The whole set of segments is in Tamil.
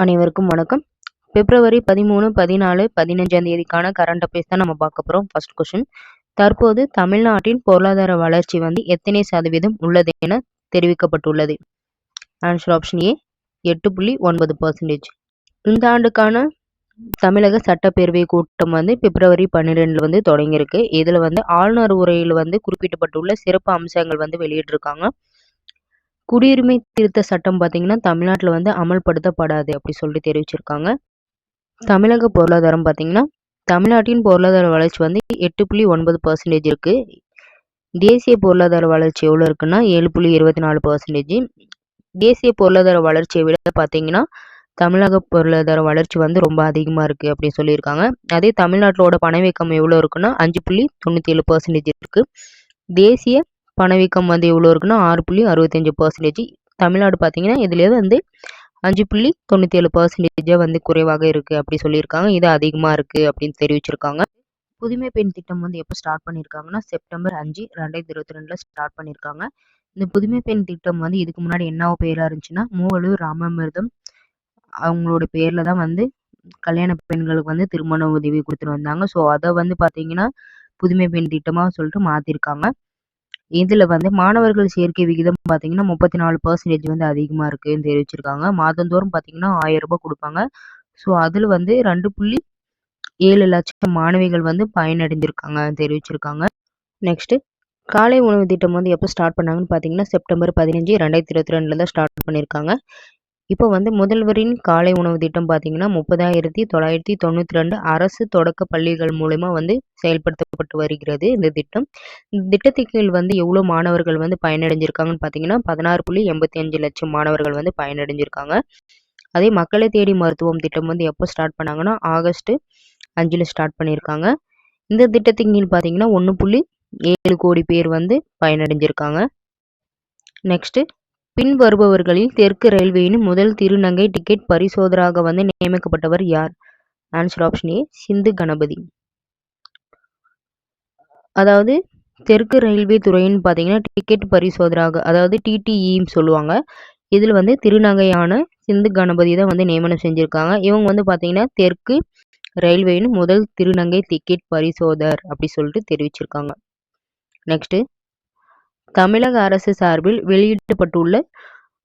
அனைவருக்கும் வணக்கம். பிப்ரவரி 13, 14, 15ஆம் தேதிக்கான கரண்ட் அஃபேர்ஸ் தான் நம்ம பார்க்க போறோம். First question. தற்போது தமிழ்நாட்டின் பொருளாதார வளர்ச்சி எத்தனை சதவீதம் உள்ளது என தெரிவிக்கப்பட்டுள்ளது? Answer option A 8.9%. இந்த ஆண்டுக்கான தமிழக சட்டப்பேரவை கூட்டம் பிப்ரவரி 12 தொடங்கியிருக்கு. இதுல ஆளுநர் உரையில் குறிப்பிடப்பட்டுள்ள சிறப்பு அம்சங்கள் வெளியிட்டிருக்காங்க. குடியுரிமை திருத்த சட்டம் பார்த்தீங்கன்னா தமிழ்நாட்டில் அமல்படுத்தப்படாது அப்படி சொல்லிட்டு தெரிவிச்சிருக்காங்க. தமிழக பொருளாதாரம் பார்த்தீங்கன்னா தமிழ்நாட்டின் பொருளாதார வளர்ச்சி 8.9% இருக்கு. தேசிய பொருளாதார வளர்ச்சி எவ்வளோ இருக்குன்னா 7.24%. தேசிய பொருளாதார வளர்ச்சியை விட பார்த்தீங்கன்னா தமிழக பொருளாதார வளர்ச்சி ரொம்ப அதிகமாக இருக்குது அப்படின்னு சொல்லியிருக்காங்க. அதே தமிழ்நாட்டிலோட பணவீக்கம் எவ்வளோ இருக்குன்னா 5.97% இருக்கு. தேசிய பணவீக்கம் எவ்வளோ இருக்குன்னா 6.65%. தமிழ்நாடு பார்த்தீங்கன்னா இதுலேயே 5.97% குறைவாக இருக்கு அப்படி சொல்லியிருக்காங்க. இது அதிகமாக இருக்கு அப்படின்னு தெரிவிச்சிருக்காங்க. புதுமை பெண் திட்டம் எப்போ ஸ்டார்ட் பண்ணியிருக்காங்கன்னா செப்டம்பர் 5, 2022 ஸ்டார்ட் பண்ணியிருக்காங்க. இந்த புதுமை பெண் திட்டம் இதுக்கு முன்னாடி என்ன பேராக இருந்துச்சுன்னா மூவலூர் ராமாமிர்தம் அவங்களோட பேர்ல தான் கல்யாண பெண்களுக்கு திருமண உதவி கொடுத்துட்டு வந்தாங்க. ஸோ அதை பார்த்தீங்கன்னா புதுமை பெண் திட்டமாக சொல்லிட்டு மாற்றிருக்காங்க. இதுல மாணவர்கள் சேர்க்கை விகிதம் பார்த்தீங்கன்னா 34% அதிகமா இருக்குன்னு தெரிவிச்சிருக்காங்க. மாதந்தோறும் பார்த்தீங்கன்னா 1000 ரூபாய் கொடுப்பாங்க. ஸோ அதுல 2.7 லட்சம் மாணவிகள் பயனடைஞ்சிருக்காங்க தெரிவிச்சிருக்காங்க. நெக்ஸ்ட் காலை உணவு திட்டம் எப்போ ஸ்டார்ட் பண்ணாங்கன்னு பார்த்தீங்கன்னா செப்டம்பர் 15, 2022 தான் ஸ்டார்ட் பண்ணியிருக்காங்க. இப்போ முதல்வரின் காலை உணவு திட்டம் பார்த்தீங்கன்னா 30,992 அரசு தொடக்க பள்ளிகள் மூலமா செயல்படுத்தப்பட்டு வருகிறது இந்த திட்டம். இந்த திட்டத்தின் கீழ் எவ்வளோ மாணவர்கள் பயனடைஞ்சிருக்காங்கன்னு பார்த்தீங்கன்னா 16.85 லட்சம் மாணவர்கள் பயனடைஞ்சிருக்காங்க. அதே மக்களை தேடி மருத்துவம் திட்டம் எப்போ ஸ்டார்ட் பண்ணாங்கன்னா ஆகஸ்ட் 5 ஸ்டார்ட் பண்ணியிருக்காங்க. இந்த திட்டத்தின் கீழ் பார்த்தீங்கன்னா 1.7 கோடி பேர் பயனடைஞ்சிருக்காங்க. நெக்ஸ்ட் பின் வருபவர்களில் தெற்கு ரயில்வேயின் முதல் திருநங்கை டிக்கெட் பரிசோதகராக நியமிக்கப்பட்டவர் யார்? ஆன்சர் ஆப்ஷன் ஏ சிந்து கணபதி. அதாவது தெற்கு ரயில்வே துறைன்னு பார்த்தீங்கன்னா டிக்கெட் பரிசோதகராக அதாவது டிடிஇன்னு சொல்லுவாங்க. இதில் திருநங்கையான சிந்து கணபதி தான் நியமனம் செஞ்சுருக்காங்க. இவங்க பார்த்தீங்கன்னா தெற்கு ரயில்வேயின் முதல் திருநங்கை டிக்கெட் பரிசோதகர் அப்படி சொல்லிட்டு தெரிவிச்சிருக்காங்க. நெக்ஸ்ட் தமிழக அரசு சார்பில் வெளியிடப்பட்டுள்ள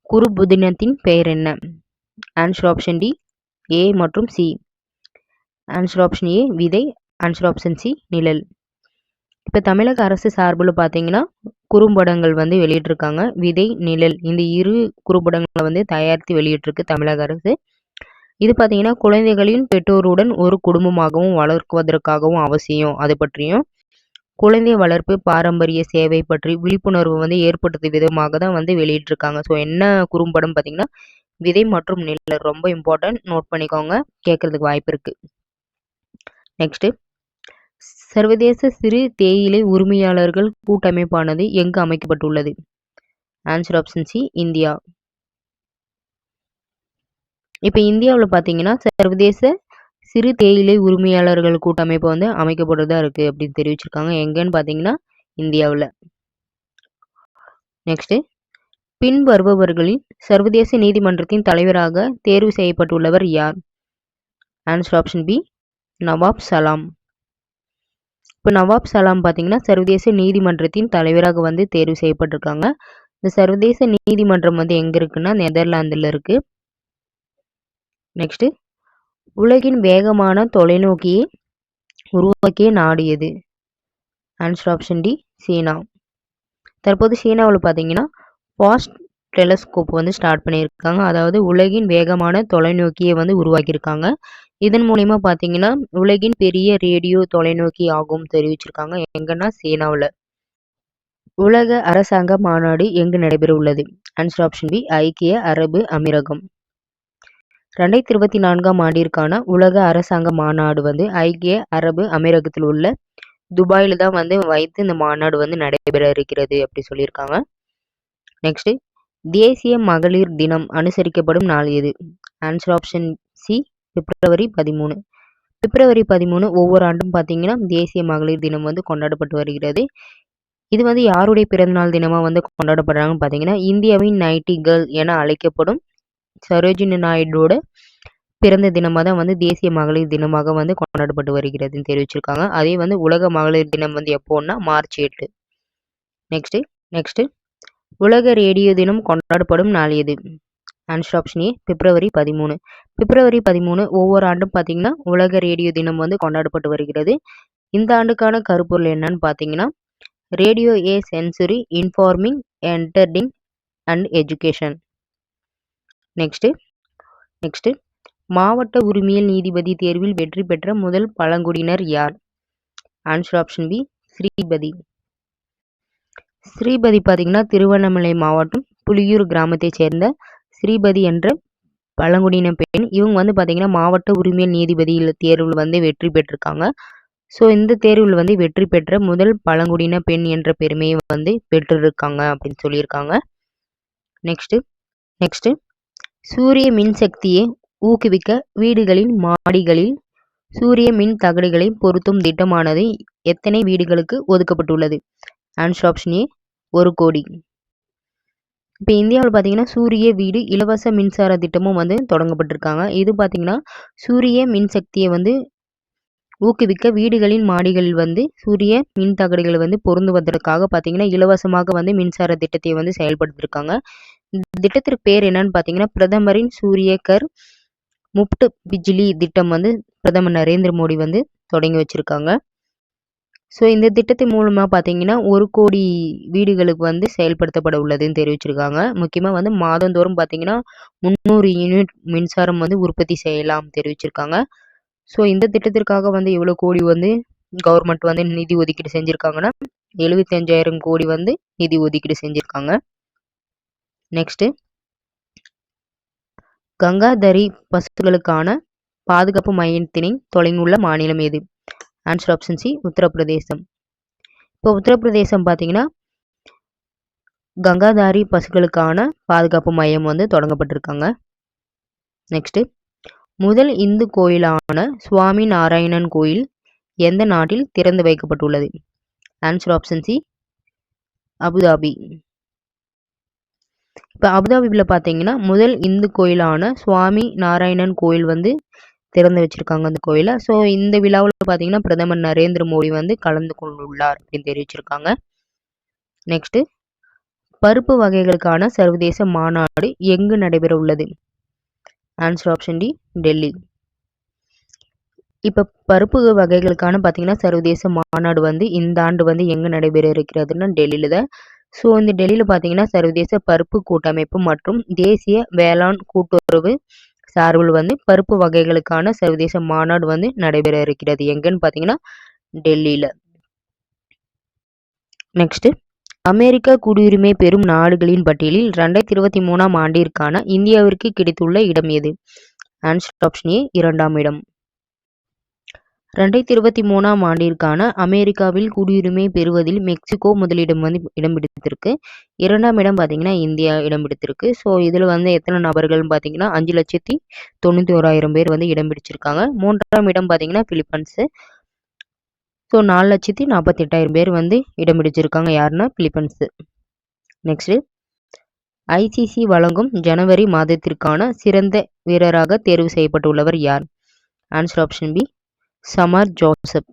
குறும்புதினத்தின் பெயர் என்ன? ஆன்சர் ஆப்ஷன் டி ஏ மற்றும் சி. ஆன்சர் ஆப்ஷன் ஏ விதை, ஆன்சர் ஆப்ஷன் சி நிழல். இப்போ தமிழக அரசு சார்பில் பார்த்தீங்கன்னா குறும்படங்கள் வெளியிட்டிருக்காங்க. விதை, நிழல் இந்த இரு குறும்படங்களை தயாரித்து வெளியிட்டிருக்கு தமிழக அரசு. இது பார்த்தீங்கன்னா குழந்தைகளின் பெற்றோருடன் ஒரு குடும்பமாகவும் வளர்க்குவதற்காகவும் அவசியம் அது பற்றியும் குழந்தை வளர்ப்பு பாரம்பரிய சேவை பற்றி விழிப்புணர்வு ஏற்படுத்தும் விதமாக தான் வெளியிட்டிருக்காங்க. ஸோ என்ன குறும்படம் பார்த்தீங்கன்னா விதை மற்றும் நிழல். ரொம்ப இம்பார்ட்டன்ட், நோட் பண்ணிக்கோங்க, கேட்கறதுக்கு வாய்ப்பு இருக்கு. நெக்ஸ்ட் சர்வதேச சிறு தேயிலை உரிமையாளர்கள் கூட்டமைப்பானது எங்கு அமைக்கப்பட்டுள்ளது? Answer option C India. இப்போ இந்தியாவில் பார்த்தீங்கன்னா சர்வதேச சிறு தேயிலை உரிமையாளர்கள் கூட்டமைப்பு அமைக்கப்படுறதா இருக்கு அப்படின்னு தெரிவிச்சிருக்காங்க. எங்கன்னு பார்த்தீங்கன்னா இந்தியாவில். நெக்ஸ்ட் பின் வருபவர்களின் சர்வதேச நீதிமன்றத்தின் தலைவராக தேர்வு செய்யப்பட்டுள்ளவர் யார்? ஆன்சர் ஆப்ஷன் பி நவாப் சலாம். இப்போ நவாப் சலாம் பார்த்தீங்கன்னா சர்வதேச நீதிமன்றத்தின் தலைவராக தேர்வு செய்யப்பட்டிருக்காங்க. இந்த சர்வதேச நீதிமன்றம் எங்க இருக்குன்னா நெதர்லாந்தில் இருக்கு. நெக்ஸ்ட் உலகின் வேகமான தொலைநோக்கியை உருவாக்கிய நாடு எது? ஆன்சர் ஆப்ஷன் டி சீனா. தற்போது சீனாவில் பார்த்தீங்கன்னா ஃபாஸ்ட் டெலஸ்கோப் ஸ்டார்ட் பண்ணியிருக்காங்க. அதாவது உலகின் வேகமான தொலைநோக்கியை உருவாக்கியிருக்காங்க. இதன் மூலயமா பார்த்தீங்கன்னா உலகின் பெரிய ரேடியோ தொலைநோக்கி ஆகும் தெரிவிச்சிருக்காங்க. எங்கன்னா சீனாவில். உலக அரசாங்க மாநாடு எங்கு நடைபெற உள்ளது? ஆன்சர் ஆப்ஷன் பி ஐக்கிய அரபு அமீரகம். 2024ஆம் ஆண்டிற்கான உலக அரசாங்க மாநாடு ஐக்கிய அரபு அமீரகத்தில் உள்ள துபாயில் தான் வைத்து இந்த மாநாடு நடைபெற இருக்கிறது அப்படி சொல்லியிருக்காங்க. நெக்ஸ்ட் தேசிய மகளிர் தினம் அனுசரிக்கப்படும் நாள் எது? ஆன்சர் ஆப்ஷன் சி பிப்ரவரி 13. பிப்ரவரி 13 ஒவ்வொரு ஆண்டும் பார்த்தீங்கன்னா தேசிய மகளிர் தினம் கொண்டாடப்பட்டு வருகிறது. இது யாருடைய பிறந்தநாள் தினமாக கொண்டாடப்படுறாங்கன்னு பார்த்தீங்கன்னா இந்தியாவின் நைட்டிகேர்ள் என அழைக்கப்படும் சரோஜினி நாயுடோட பிறந்த தினமாக தான் வந்து தேசிய மகளிர் தினமாக வந்து கொண்டாடப்பட்டு வருகிறதுன்னு தெரிவிச்சிருக்காங்க. அதே வந்து உலக மகளிர் தினம் வந்து எப்போன்னா மார்ச் 8. நெக்ஸ்ட் உலக ரேடியோ தினம் கொண்டாடப்படும் நாள் எது? ஆன்சர் ஆப்ஷன் ஏ பிப்ரவரி 13. பிப்ரவரி 13 ஒவ்வொரு ஆண்டும் பார்த்தீங்கன்னா உலக ரேடியோ தினம் வந்து கொண்டாடப்பட்டு வருகிறது. இந்த ஆண்டுக்கான கருப்பொருள் என்னன்னு பார்த்தீங்கன்னா radio a century informing entertain and education. Next மாவட்ட உரிமையியல் நீதிபதி தேர்வில் வெற்றி பெற்ற முதல் பழங்குடியினர் யார்? Answer option B Sripathi. Sripathi பார்த்தீங்கன்னா திருவண்ணாமலை மாவட்டம் புலியூர் கிராமத்தை சேர்ந்த ஸ்ரீபதி என்ற பழங்குடியின பெண். இவங்க வந்து பார்த்தீங்கன்னா மாவட்ட உரிமையியல் நீதிபதி தேர்வில் வந்து வெற்றி பெற்றிருக்காங்க. ஸோ இந்த தேர்வில் வந்து வெற்றி பெற்ற முதல் பழங்குடியின பெண் என்ற பெருமையை வந்து பெற்றிருக்காங்க அப்படின்னு சொல்லியிருக்காங்க. நெக்ஸ்ட் சூரிய மின்சக்தியை ஊக்குவிக்க வீடுகளின் மாடிகளில் சூரிய மின் தகடுகளை பொருத்தும் திட்டமானது எத்தனை வீடுகளுக்கு ஒதுக்கப்பட்டுள்ளது? ஆன்சர் ஆப்ஷன் ஏ 1 கோடி. இப்போ இந்தியாவில் பார்த்தீங்கன்னா சூரிய வீடு இலவச மின்சார திட்டமும் வந்து தொடங்கப்பட்டிருக்காங்க. இது பார்த்தீங்கன்னா சூரிய மின்சக்தியை வந்து ஊக்குவிக்க வீடுகளின் மாடிகளில் வந்து சூரிய மின் தகடுகளை வந்து பொருந்துவதற்காக பார்த்தீங்கன்னா இலவசமாக வந்து மின்சார திட்டத்தை வந்து செயல்படுத்திருக்காங்க. இந்த திட்டத்திற்கு பேர் என்னன்னு பார்த்தீங்கன்னா பிரதமரின் சூரியகர் முஃப்ட் பிஜ்லி திட்டம் வந்து பிரதமர் நரேந்திர மோடி வந்து தொடங்கி வச்சிருக்காங்க. ஸோ இந்த திட்டத்தின் மூலமாக பார்த்தீங்கன்னா 1 கோடி வீடுகளுக்கு வந்து செயல்படுத்தப்பட உள்ளதுன்னு தெரிவிச்சிருக்காங்க. முக்கியமாக வந்து மாதந்தோறும் பார்த்தீங்கன்னா 300 யூனிட் மின்சாரம் வந்து உற்பத்தி செய்யலாம் தெரிவிச்சிருக்காங்க. ஸோ இந்த திட்டத்திற்காக வந்து எவ்வளோ கோடி வந்து கவர்மெண்ட் வந்து நிதி ஒதுக்கீடு செஞ்சுருக்காங்கன்னா 75,000 கோடி வந்து நிதி ஒதுக்கீடு செஞ்சுருக்காங்க. நெக்ஸ்ட் கங்காதரி பசுக்களுக்கான பாதுகாப்பு மையத்தினை தொடங்கியுள்ள மாநிலம் எது? Answer option C Uttar Pradesh. இப்போ உத்தரப்பிரதேசம் பார்த்தீங்கன்னா கங்காதாரி பசுக்களுக்கான பாதுகாப்பு மையம் வந்து தொடங்கப்பட்டிருக்காங்க. நெக்ஸ்ட் முதல் இந்து கோயிலான சுவாமி நாராயணன் கோயில் எந்த நாட்டில் திறந்து வைக்கப்பட்டுள்ளது? Answer option C Abu Dhabi. இப்போ அபுதாபியில் பார்த்தீங்கன்னா முதல் இந்து கோயிலான சுவாமி நாராயணன் கோயில் வந்து திறந்து வச்சிருக்காங்க அந்த கோயிலை. ஸோ இந்த விழாவில் பார்த்தீங்கன்னா பிரதமர் நரேந்திர மோடி வந்து கலந்து கொண்டுள்ளார் அப்படின்னு தெரிவிச்சிருக்காங்க. நெக்ஸ்ட் பருப்பு வகைகளுக்கான சர்வதேச மாநாடு எங்கு நடைபெற உள்ளது? Answer option D Delhi. இப்போ பருப்பு வகைகளுக்கான பார்த்தீங்கன்னா சர்வதேச மாநாடு வந்து இந்த ஆண்டு வந்து எங்கே நடைபெற இருக்கிறதுன்னா டெல்லியில் தான். ஸோ இந்த டெல்லியில் பார்த்தீங்கன்னா சர்வதேச பருப்பு கூட்டமைப்பு மற்றும் தேசிய வேளாண் கூட்டுறவு சார்பில் வந்து பருப்பு வகைகளுக்கான சர்வதேச மாநாடு வந்து நடைபெற இருக்கிறது. எங்கன்னு பார்த்தீங்கன்னா டெல்லியில். நெக்ஸ்ட் அமெரிக்க குடியுரிமை பெறும் நாடுகளின் பட்டியலில் 2023ஆம் ஆண்டிற்கான இந்தியாவிற்கு கிடைத்துள்ள இடம் எது? ஆன்சர் ஆப்ஷன் ஏ 2ஆம் இடம். 2023ஆம் ஆண்டிற்கான அமெரிக்காவில் குடியுரிமை பெறுவதில் மெக்சிகோ முதலிடம் வந்து இடம் பிடித்திருக்கு. 2ஆம் இடம் பார்த்தீங்கன்னா இந்தியா இடம் பிடித்திருக்கு. ஸோ இதில் வந்து எத்தனை நபர்கள்னு பார்த்தீங்கன்னா 5,91,000 பேர் வந்து இடம் பிடிச்சிருக்காங்க. 3ஆம் இடம் பார்த்தீங்கன்னா பிலிப்பைன்ஸு. ஸோ 4,48,000 பேர் வந்து இடம் பிடிச்சிருக்காங்க. யாருன்னா பிலிப்பைன்ஸு. நெக்ஸ்ட் ஐசிசி வழங்கும் ஜனவரி மாதத்திற்கான சிறந்த வீரராக தேர்வு செய்யப்பட்டுள்ளவர் யார்? Answer option B சமார் Joseph.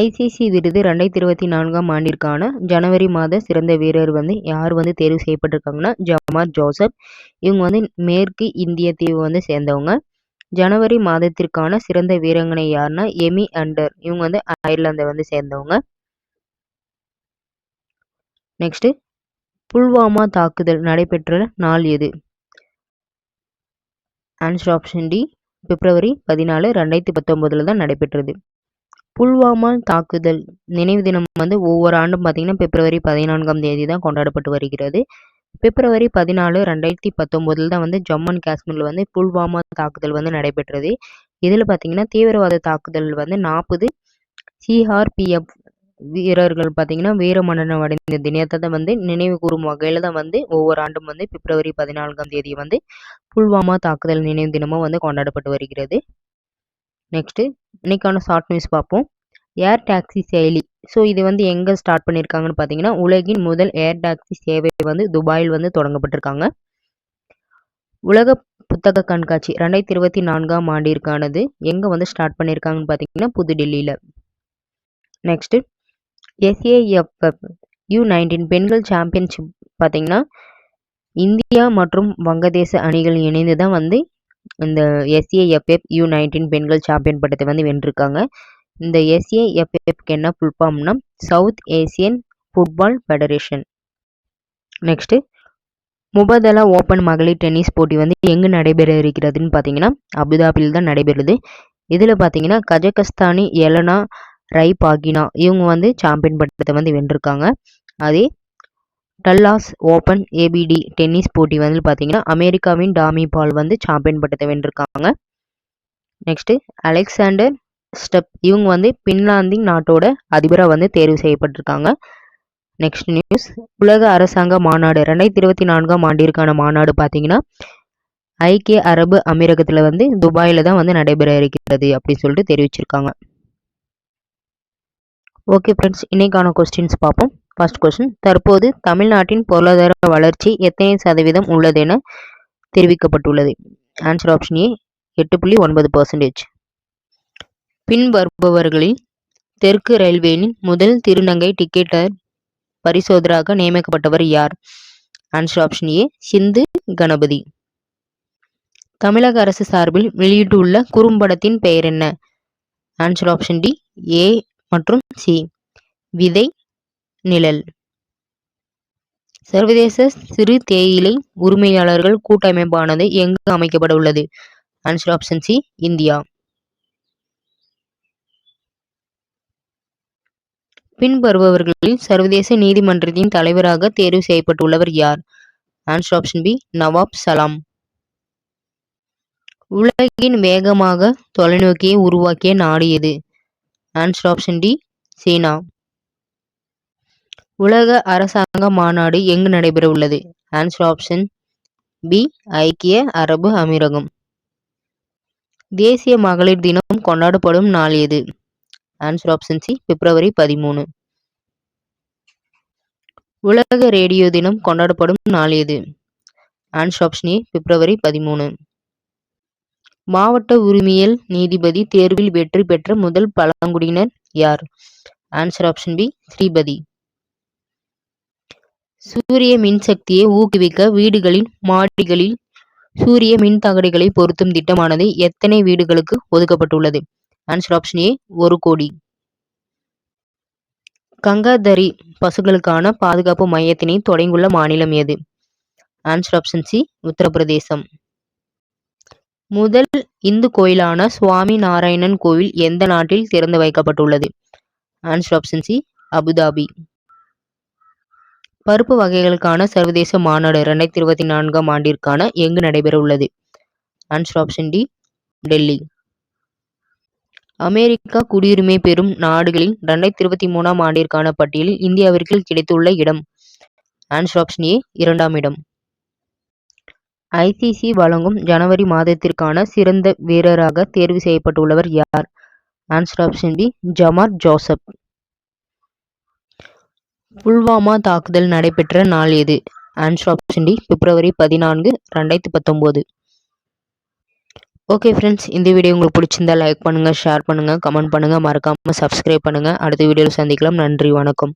ICC விருது 2024ஆம் ஆண்டிற்கான ஜனவரி மாத சிறந்த வீரர் வந்து யார் வந்து தேர்வு செய்யப்பட்டிருக்காங்கன்னா ஜமார் ஜோசப். இவங்க வந்து மேற்கு இந்திய தீவு வந்து சேர்ந்தவங்க. ஜனவரி மாதத்திற்கான சிறந்த வீராங்கனை யாருன்னா எமி அண்டர். இவங்க வந்து அயர்லாந்தை வந்து சேர்ந்தவங்க. நெக்ஸ்ட் புல்வாமா தாக்குதல் நடைபெற்ற நாள் எது? ஆன்சர் ஆப்ஷன் டி பிப்ரவரி 14, 2019 தான் நடைபெற்றது. புல்வாமா தாக்குதல் நினைவு தினம் வந்து ஒவ்வொரு ஆண்டும் பார்த்தீங்கன்னா பிப்ரவரி 14ஆம் தேதி தான் கொண்டாடப்பட்டு வருகிறது. பிப்ரவரி 14, 2019 தான் வந்து ஜம்மு அண்ட் காஷ்மீரில் வந்து புல்வாமா தாக்குதல் வந்து நடைபெற்றது. இதில் பார்த்தீங்கன்னா தீவிரவாத தாக்குதல் வந்து 40 சிஆர்பிஎஃப் வீரர்கள் பார்த்தீங்கன்னா வீரமரணம் அடைந்த தினத்தை வந்து நினைவு கூறும் வகையில் தான் வந்து ஒவ்வொரு ஆண்டும் வந்து பிப்ரவரி 14ஆம் தேதி வந்து புல்வாமா தாக்குதல் நினைவு தினமும் வந்து கொண்டாடப்பட்டு வருகிறது. நெக்ஸ்ட் இன்னைக்கான ஷார்ட் நியூஸ் பார்ப்போம். ஏர் டாக்ஸி செயலி. ஸோ இது வந்து எங்கே ஸ்டார்ட் பண்ணியிருக்காங்கன்னு பார்த்தீங்கன்னா உலகின் முதல் ஏர் டாக்ஸி சேவை வந்து துபாயில் வந்து தொடங்கப்பட்டிருக்காங்க. உலக புத்தக கண்காட்சி 2024ஆம் ஆண்டிற்கானது எங்க வந்து ஸ்டார்ட் பண்ணியிருக்காங்கன்னு பார்த்தீங்கன்னா புதுடெல்லியில. நெக்ஸ்ட் SAFF U19 பெண்கள் சாம்பியன்ஷிப் பார்த்தீங்கன்னா இந்தியா மற்றும் வங்கதேச அணிகள் இணைந்து தான் வந்து இந்த SAFF U19 பெண்கள் சாம்பியன் பட்டத்தை வந்து வென்றிருக்காங்க. இந்த SAFFக்கு என்ன ஃபுல் ஃபார்ம்னா south Asian football federation. Next Mubadala open மகளிர் டென்னிஸ் போட்டி வந்து எங்கு நடைபெற இருக்கிறதுன்னு பார்த்தீங்கன்னா அபுதாபியில் தான் நடைபெறுது. இதில் பார்த்தீங்கன்னா கஜகஸ்தானி எலனா ரைபாகினா இவங்க வந்து சாம்பியன் பட்டத்தை வந்து வென்றிருக்காங்க. அதே டல்லாஸ் ஓபன் ABD டென்னிஸ் போட்டி வந்து பார்த்தீங்கன்னா அமெரிக்காவின் டாமி பால் வந்து சாம்பியன் பட்டத்தை வென்றிருக்காங்க. நெக்ஸ்ட் அலெக்சாண்டர் ஸ்டெப் இவங்க வந்து பின்லாந்தின் நாட்டோட அதிபராக வந்து தேர்வு செய்யப்பட்டிருக்காங்க. நெக்ஸ்ட் நியூஸ் உலக அரசாங்க மாநாடு 2024ஆம் ஆண்டிற்கான மாநாடு பார்த்தீங்கன்னா ஐக்கிய அரபு அமீரகத்தில் வந்து துபாயில் தான் வந்து நடைபெற இருக்கிறது அப்படின்னு சொல்லிட்டு தெரிவிச்சிருக்காங்க. ஓகே ஃப்ரெண்ட்ஸ், இன்னைக்கான கொஸ்டின்ஸ் பார்ப்போம். ஃபர்ஸ்ட் கொஸ்டின், தற்போது தமிழ்நாட்டின் பொருளாதார வளர்ச்சி எத்தனை சதவீதம் உள்ளது என தெரிவிக்கப்பட்டுள்ளது? Answer option A 8.9%. பின் வருபவர்களில் தெற்கு ரயில்வேயின் முதல் திருநங்கை டிக்கெட்டர் பரிசோதராக நியமிக்கப்பட்டவர் யார்? ஆன்சர் ஆப்ஷன் ஏ சிந்து கணபதி. தமிழக அரசு சார்பில் வெளியிட்டுள்ள குறும்படத்தின் பெயர் என்ன? ஆன்சர் ஆப்ஷன் டி ஏ மற்றும் சி விதை நிழல். சர்வதேச சிறு தேயிலை உரிமையாளர்கள் கூட்டமைப்பானது எங்கு அமைக்கப்பட உள்ளது? Answer option C India. பின்வருபவர்களில் சர்வதேச நீதிமன்றத்தின் தலைவராக தேர்வு செய்யப்பட்டுள்ளவர் யார்? ஆன்சர் ஆப்ஷன் பி நவாப் சலாம். உலகின் வேகமாக தொலைநோக்கியை உருவாக்கிய நாடு எது? ஆன்சர் ஆப்ஷன் டி சீனா. உலக அரசாங்க மாநாடு எங்கு நடைபெற உள்ளது? ஆன்சர் ஆப்ஷன் பி ஐக்கிய அரபு அமீரகம். தேசிய மகளிர் தினம் கொண்டாடப்படும் நாள் எது? ஆன்சர் ஆப்ஷன் சி பிப்ரவரி 13. உலக ரேடியோ தினம் கொண்டாடப்படும் நாள் எது? ஆன்சர் ஆப்ஷன் ஏ பிப்ரவரி 13. மாவட்ட உரிமையியல் நீதிபதி தேர்வில் வெற்றி பெற்ற முதல் பழங்குடியினர் யார்? Answer option B Sripathi. சூரிய மின்சக்தியை ஊக்குவிக்க வீடுகளின் மாடிகளில் சூரிய மின் தகடுகளை பொருத்தும் திட்டமானது எத்தனை வீடுகளுக்கு ஒதுக்கப்பட்டுள்ளது? ஆன்சர் ஆப்ஷன் ஏ 1 கோடி. கங்காதரி பசுக்களுக்கான பாதுகாப்பு மையத்தினை தொடங்கியுள்ள மாநிலம் எது? Answer option C Uttar Pradesh. முதல் இந்து கோயிலான சுவாமி நாராயணன் கோவில் எந்த நாட்டில் திறந்து வைக்கப்பட்டுள்ளது? Answer option C Abu Dhabi. பருப்பு வகைகளுக்கான சர்வதேச மாநாடு 2024ஆம் ஆண்டிற்கான எங்கு நடைபெற உள்ளது? Answer option D Delhi. America குடியுரிமை பெறும் நாடுகளில் 2023ஆம் ஆண்டிற்கான பட்டியலில் இந்தியாவிற்கு கிடைத்துள்ள இடம்? ஆன்சர் ஆப்ஷன் ஏ 2ஆம் இடம். ICC வழங்கும் ஜனவரி மாதத்திற்கான சிறந்த வீரராக தேர்வு செய்யப்பட்டுள்ளவர் யார்? Answer option B Shamar Joseph. Pulwama தாக்குதல் நடைபெற்ற நாள் எது? Answer option D February 14, 2019. Okay friends, இந்த வீடியோ உங்களுக்கு பிடிச்சிருந்தா லைக் பண்ணுங்க, ஷேர் பண்ணுங்க, கமெண்ட் பண்ணுங்க, மறக்காம சப்ஸ்கிரைப் பண்ணுங்க. அடுத்த வீடியோவில் சந்திக்கலாம். நன்றி, வணக்கம்.